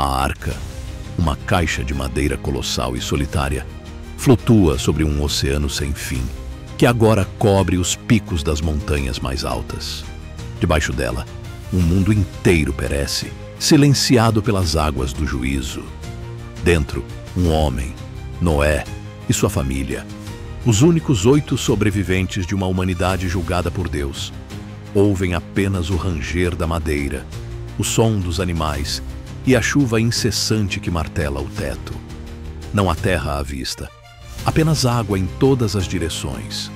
A arca, uma caixa de madeira colossal e solitária, flutua sobre um oceano sem fim, que agora cobre os picos das montanhas mais altas. Debaixo dela, um mundo inteiro perece, silenciado pelas águas do juízo. Dentro, um homem, Noé, e sua família, os únicos 8 sobreviventes de uma humanidade julgada por Deus, ouvem apenas o ranger da madeira, o som dos animais e a chuva incessante que martela o teto. Não há terra à vista, apenas água em todas as direções,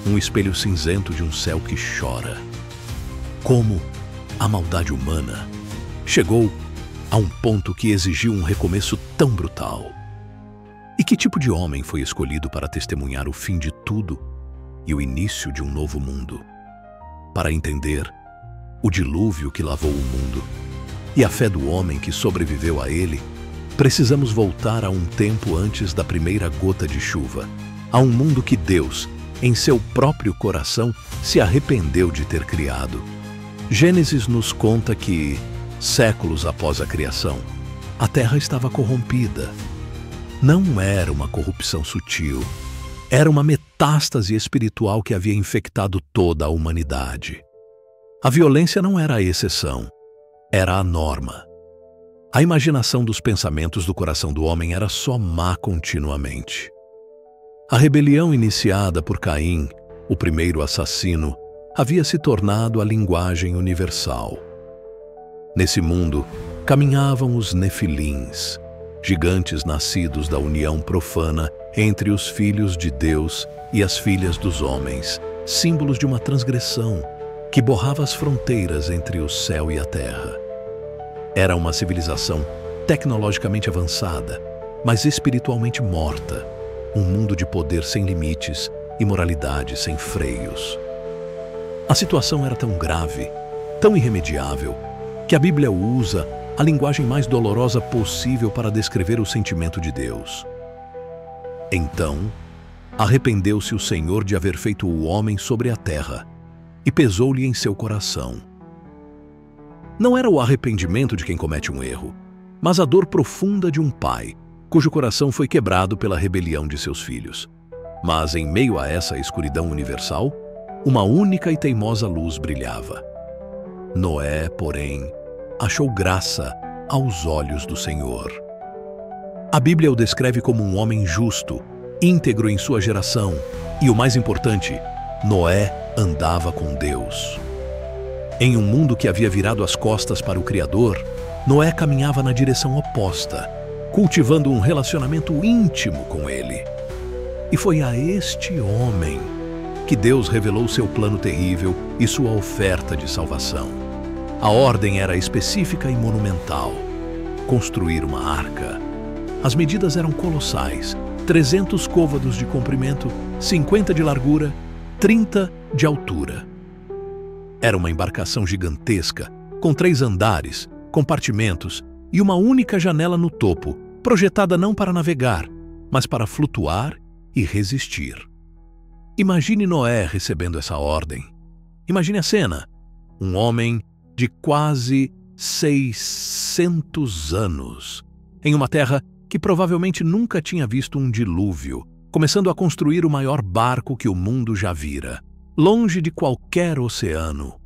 um espelho cinzento de um céu que chora. Como a maldade humana chegou a um ponto que exigiu um recomeço tão brutal? E que tipo de homem foi escolhido para testemunhar o fim de tudo e o início de um novo mundo? Para entender o dilúvio que lavou o mundo e a fé do homem que sobreviveu a ele, precisamos voltar a um tempo antes da primeira gota de chuva, a um mundo que Deus, em seu próprio coração, se arrependeu de ter criado. Gênesis nos conta que, séculos após a criação, a terra estava corrompida. Não era uma corrupção sutil, era uma metástase espiritual que havia infectado toda a humanidade. A violência não era a exceção, era a norma. A imaginação dos pensamentos do coração do homem era só má continuamente. A rebelião iniciada por Caim, o primeiro assassino, havia se tornado a linguagem universal. Nesse mundo, caminhavam os nefilins, gigantes nascidos da união profana entre os filhos de Deus e as filhas dos homens, símbolos de uma transgressão que borrava as fronteiras entre o céu e a terra. Era uma civilização tecnologicamente avançada, mas espiritualmente morta, um mundo de poder sem limites e moralidade sem freios. A situação era tão grave, tão irremediável, que a Bíblia usa a linguagem mais dolorosa possível para descrever o sentimento de Deus. Então, arrependeu-se o Senhor de haver feito o homem sobre a terra, e pesou-lhe em seu coração. Não era o arrependimento de quem comete um erro, mas a dor profunda de um pai, cujo coração foi quebrado pela rebelião de seus filhos. Mas em meio a essa escuridão universal, uma única e teimosa luz brilhava. Noé, porém, achou graça aos olhos do Senhor. A Bíblia o descreve como um homem justo, íntegro em sua geração, e o mais importante, Noé andava com Deus. Em um mundo que havia virado as costas para o Criador, Noé caminhava na direção oposta, cultivando um relacionamento íntimo com ele. E foi a este homem que Deus revelou seu plano terrível e sua oferta de salvação. A ordem era específica e monumental: construir uma arca. As medidas eram colossais: 300 côvados de comprimento, 50 de largura, 30 de altura. Era uma embarcação gigantesca, com 3 andares, compartimentos e uma única janela no topo, projetada não para navegar, mas para flutuar e resistir. Imagine Noé recebendo essa ordem. Imagine a cena: um homem de quase 600 anos, em uma terra que provavelmente nunca tinha visto um dilúvio, começando a construir o maior barco que o mundo já vira, longe de qualquer oceano.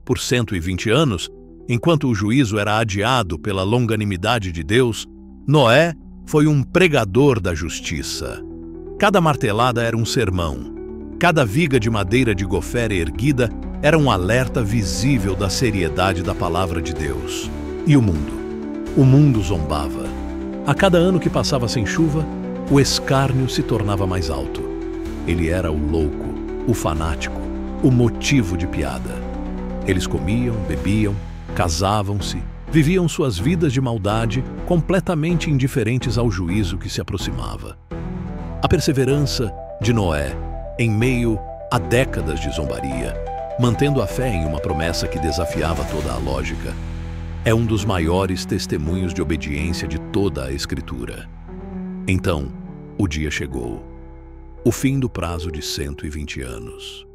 Por 120 anos, enquanto o juízo era adiado pela longanimidade de Deus, Noé foi um pregador da justiça. Cada martelada era um sermão. Cada viga de madeira de gofé erguida era um alerta visível da seriedade da palavra de Deus. E o mundo zombava. A cada ano que passava sem chuva, o escárnio se tornava mais alto. Ele era o louco, o fanático, o motivo de piada. Eles comiam, bebiam, casavam-se, viviam suas vidas de maldade, completamente indiferentes ao juízo que se aproximava. A perseverança de Noé, em meio a décadas de zombaria, mantendo a fé em uma promessa que desafiava toda a lógica, é um dos maiores testemunhos de obediência de toda a Escritura. Então, o dia chegou, o fim do prazo de 120 anos.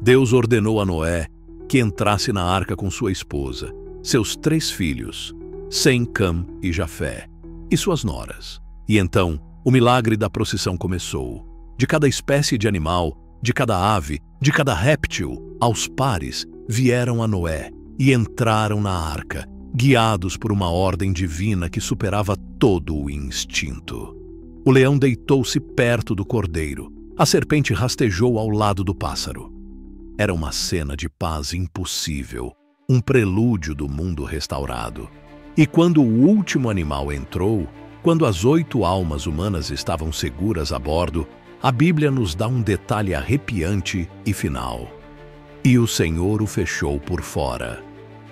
Deus ordenou a Noé que entrasse na arca com sua esposa, seus 3 filhos, Sem, Cam e Jafé, e suas noras. E então, o milagre da procissão começou. De cada espécie de animal, de cada ave, de cada réptil, aos pares, vieram a Noé e entraram na arca, guiados por uma ordem divina que superava todo o instinto. O leão deitou-se perto do cordeiro. A serpente rastejou ao lado do pássaro. Era uma cena de paz impossível, um prelúdio do mundo restaurado. E quando o último animal entrou, quando as 8 almas humanas estavam seguras a bordo, a Bíblia nos dá um detalhe arrepiante e final. E o Senhor o fechou por fora.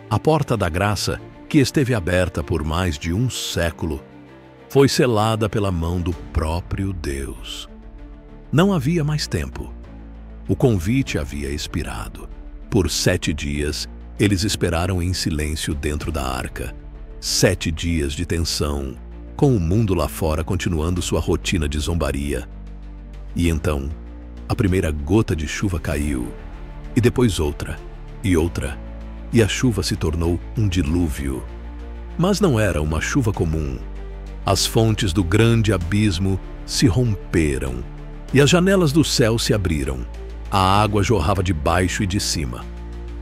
A porta da graça, que esteve aberta por mais de 1 século, foi selada pela mão do próprio Deus. Não havia mais tempo. O convite havia expirado. Por 7 dias, eles esperaram em silêncio dentro da arca. 7 dias de tensão, com o mundo lá fora continuando sua rotina de zombaria. E então, a primeira gota de chuva caiu, e depois outra, e a chuva se tornou um dilúvio. Mas não era uma chuva comum. As fontes do grande abismo se romperam, e as janelas do céu se abriram. A água jorrava de baixo e de cima.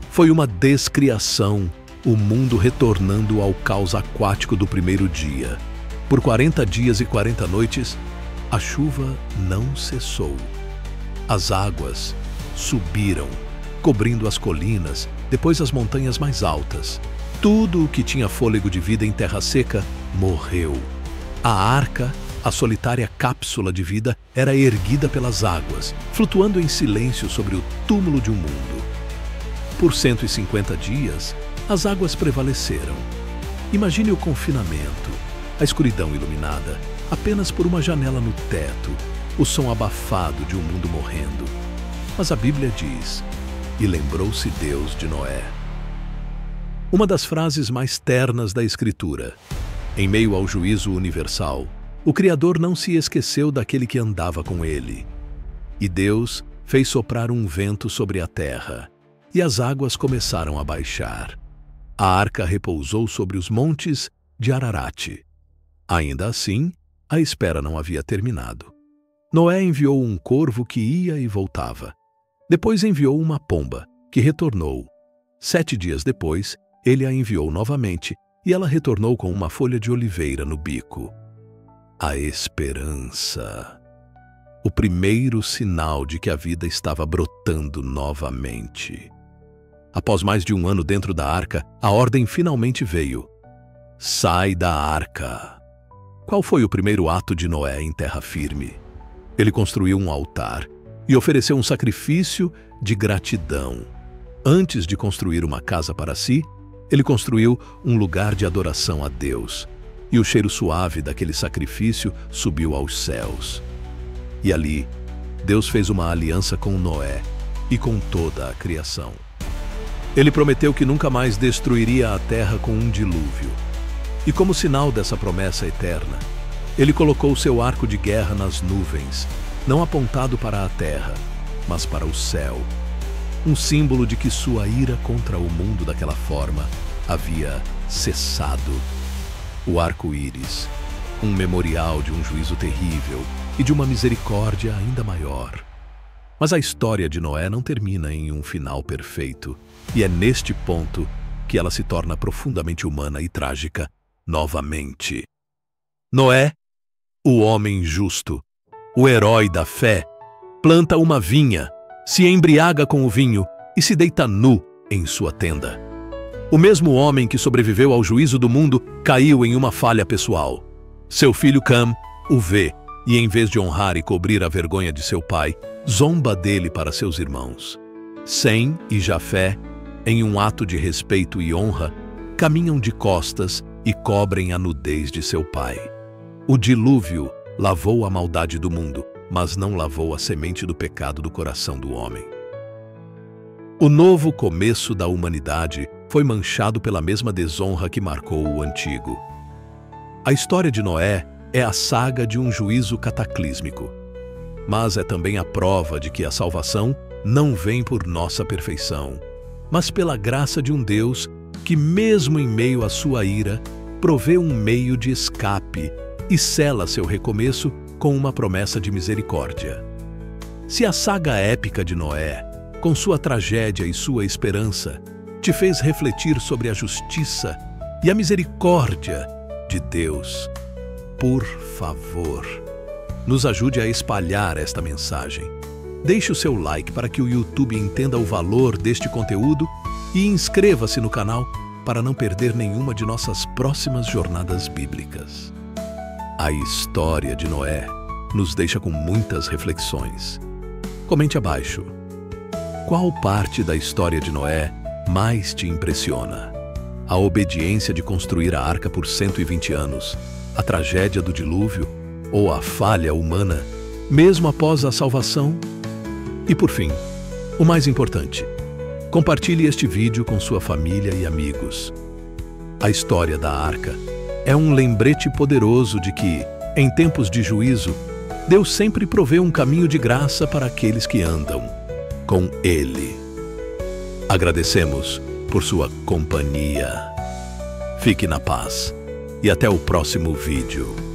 Foi uma descriação, o mundo retornando ao caos aquático do primeiro dia. Por 40 dias e 40 noites, a chuva não cessou. As águas subiram, cobrindo as colinas, depois as montanhas mais altas. Tudo o que tinha fôlego de vida em terra seca morreu. A arca, a solitária cápsula de vida, era erguida pelas águas, flutuando em silêncio sobre o túmulo de um mundo. Por 150 dias, as águas prevaleceram. Imagine o confinamento, a escuridão iluminada, apenas por uma janela no teto, o som abafado de um mundo morrendo. Mas a Bíblia diz: "E lembrou-se Deus de Noé." Uma das frases mais ternas da Escritura. Em meio ao juízo universal, o Criador não se esqueceu daquele que andava com ele. E Deus fez soprar um vento sobre a terra, e as águas começaram a baixar. A arca repousou sobre os montes de Ararat. Ainda assim, a espera não havia terminado. Noé enviou um corvo que ia e voltava. Depois enviou uma pomba, que retornou. 7 dias depois, ele a enviou novamente, e ela retornou com uma folha de oliveira no bico. A esperança. O primeiro sinal de que a vida estava brotando novamente. Após mais de 1 ano dentro da arca, a ordem finalmente veio. Sai da arca. Qual foi o primeiro ato de Noé em terra firme? Ele construiu um altar e ofereceu um sacrifício de gratidão. Antes de construir uma casa para si, ele construiu um lugar de adoração a Deus. E o cheiro suave daquele sacrifício subiu aos céus. E ali, Deus fez uma aliança com Noé e com toda a criação. Ele prometeu que nunca mais destruiria a terra com um dilúvio. E como sinal dessa promessa eterna, ele colocou seu arco de guerra nas nuvens, não apontado para a terra, mas para o céu. Um símbolo de que sua ira contra o mundo daquela forma havia cessado. O arco-íris, um memorial de um juízo terrível e de uma misericórdia ainda maior. Mas a história de Noé não termina em um final perfeito, e é neste ponto que ela se torna profundamente humana e trágica novamente. Noé, o homem justo, o herói da fé, planta uma vinha, se embriaga com o vinho e se deita nu em sua tenda. O mesmo homem que sobreviveu ao juízo do mundo caiu em uma falha pessoal. Seu filho Cam o vê e, em vez de honrar e cobrir a vergonha de seu pai, zomba dele para seus irmãos. Sem e Jafé, em um ato de respeito e honra, caminham de costas e cobrem a nudez de seu pai. O dilúvio lavou a maldade do mundo, mas não lavou a semente do pecado do coração do homem. O novo começo da humanidade foi manchado pela mesma desonra que marcou o antigo. A história de Noé é a saga de um juízo cataclísmico, mas é também a prova de que a salvação não vem por nossa perfeição, mas pela graça de um Deus que, mesmo em meio à sua ira, provê um meio de escape e sela seu recomeço com uma promessa de misericórdia. Se a saga épica de Noé, com sua tragédia e sua esperança, te fez refletir sobre a justiça e a misericórdia de Deus, por favor, nos ajude a espalhar esta mensagem. Deixe o seu like para que o YouTube entenda o valor deste conteúdo e inscreva-se no canal para não perder nenhuma de nossas próximas jornadas bíblicas. A história de Noé nos deixa com muitas reflexões. Comente abaixo. Qual parte da história de Noé mais te impressiona? A obediência de construir a arca por 120 anos, a tragédia do dilúvio ou a falha humana, mesmo após a salvação? E por fim, o mais importante, compartilhe este vídeo com sua família e amigos. A história da arca é um lembrete poderoso de que, em tempos de juízo, Deus sempre provê um caminho de graça para aqueles que andam com Ele. Agradecemos por sua companhia. Fique na paz e até o próximo vídeo.